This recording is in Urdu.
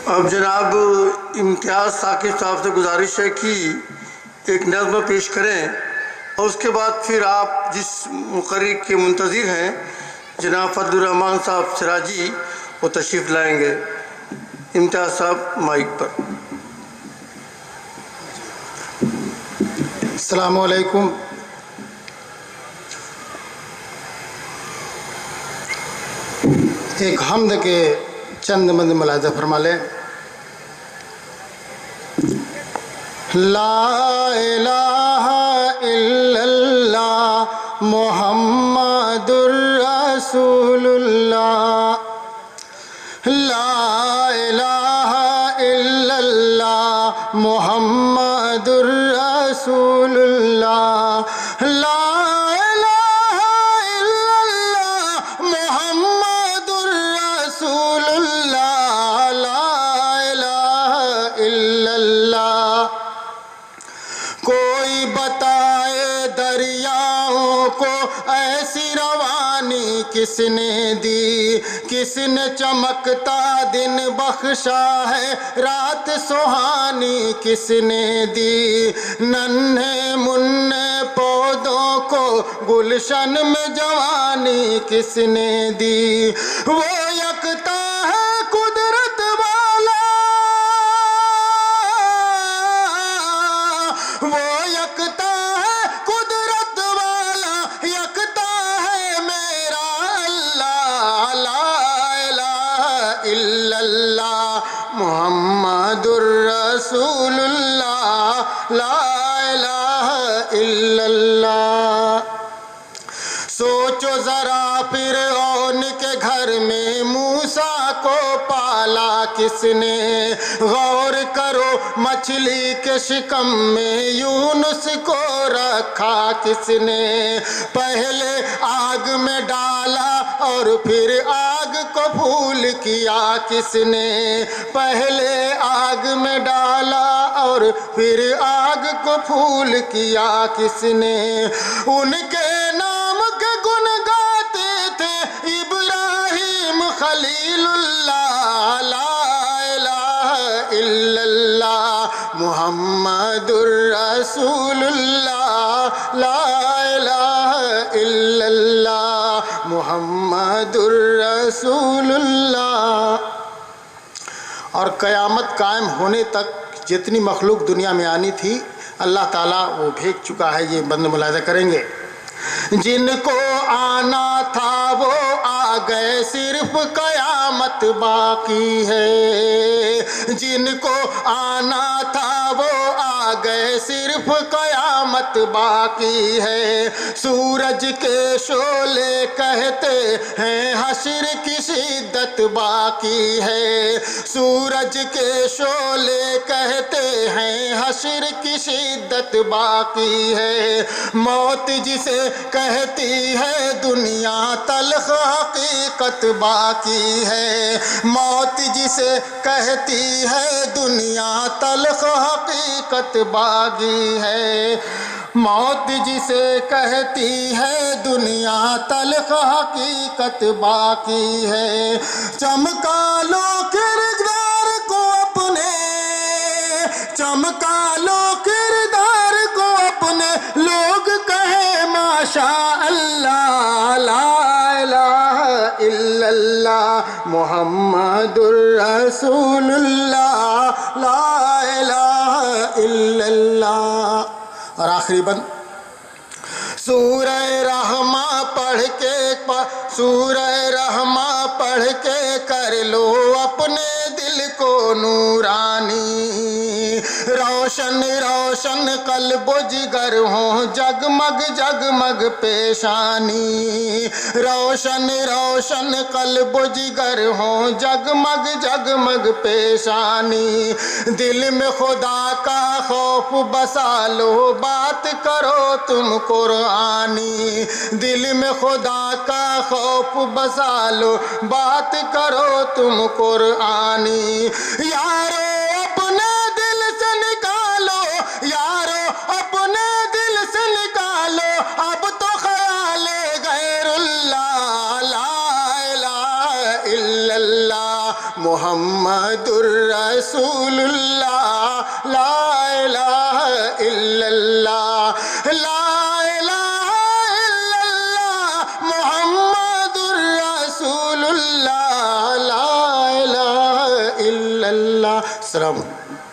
اب جناب امتیاز ثاقب صاحب سے گزارش ہے کہ ایک نظم پیش کریں اور اس کے بعد پھر آپ جس مقرر کے منتظر ہیں جناب فضل الرحمان صاحب سراجی وہ تشریف لائیں گے۔ امتیاز صاحب مائک پر۔ السلام علیکم۔ ایک حمد کے چند مند ملاحظہ فرما لیں۔ لا الہ الا اللہ محمد الرسول اللہ، لا الہ الا اللہ محمد الرسول اللہ، لا الہ الا اللہ محمد الرسول اللہ، لا الہ الا اللہ۔ کوئی بتائے دریاؤں کو ایسی روانی کس نے دی، کس نے چمکتا دن بخشا ہے رات سہانی کس نے دی، ننھے منھے پودوں کو گلشن میں جوانی کس نے دی، وہ یکتا ہے قدرت والا، وہ یکتا ہے قدرت والا، یکتا ہے میرا اللہ، لا الہ الا اللہ محمد الرسول اللہ، لا الہ الا اللہ۔ سوچو ذرا فرعون کے گھر میں موسیٰ کو پالا کس نے، غور کرو مچھلی کے شکم میں یونس کو رکھا کس نے، پہلے آگ میں ڈالا اور پھر آگ کو پھول کیا کس نے، پہلے آگ میں ڈالا اور پھر آگ کو پھول کیا کس نے، ان کے نام کے گن گاتے تھے ابراہیم خلیل اللہ، لا الہ الا اللہ محمد الرسول اللہ، لا الہ الا اللہ محمد الرسول اللہ۔ اور قیامت قائم ہونے تک جتنی مخلوق دنیا میں آنی تھی اللہ تعالیٰ وہ بھیج چکا ہے، یہ بند ملاحظہ کریں گے۔ جن کو آنا تھا وہ آ گئے، صرف قیامت باقی ہے، جن کو آنا تھا وہ آ گئے، صرف قیامت باقی ہے، سورج کے شعلے کہتے ہیں حشر کی شدت باقی ہے، سورج کے شعلے کہتے ہیں حشر کی شدت باقی ہے، موت جسے کہتی ہے دنیا تلخ حقیقت باقی ہے، موت جسے کہتی ہے دنیا تلخ حقیقت باقی ہے، موت جسے کہتی ہے دنیا تلخ حقیقت باقی ہے، چمکا لو کردار کو اپنے، چمکا لو کردار کو اپنے، لوگ کہیں ماشاء اللہ، لا الہ الا اللہ محمد الرسول اللہ، لا الہ الا اللہ۔ اور آخری بند سورہ رحمہ پڑھ کے، سورہ رحمہ پڑھ کے کر لو اپنے دل کو نورانی، روشن روشن قلب و جگر ہوں جگمگ جگمگ پیشانی، روشن روشن قلب و جگر ہوں جگمگ جگمگ پیشانی، دل میں خدا کا خوف بسا لو بات کرو تم قرآنی، دل میں خدا کا خوف بسا لو بات کرو تم قرآنی، یارو اپنے دل سے نکالو، یارو اپنے دل سے نکالو اب تو خیال غیر اللہ، لا الہ الا اللہ محمد رسول اللہ لا الہ الا اللہ لا الہ الا اللہ محمد رسول اللہ لا الہ الا اللہ. السلام علیکم.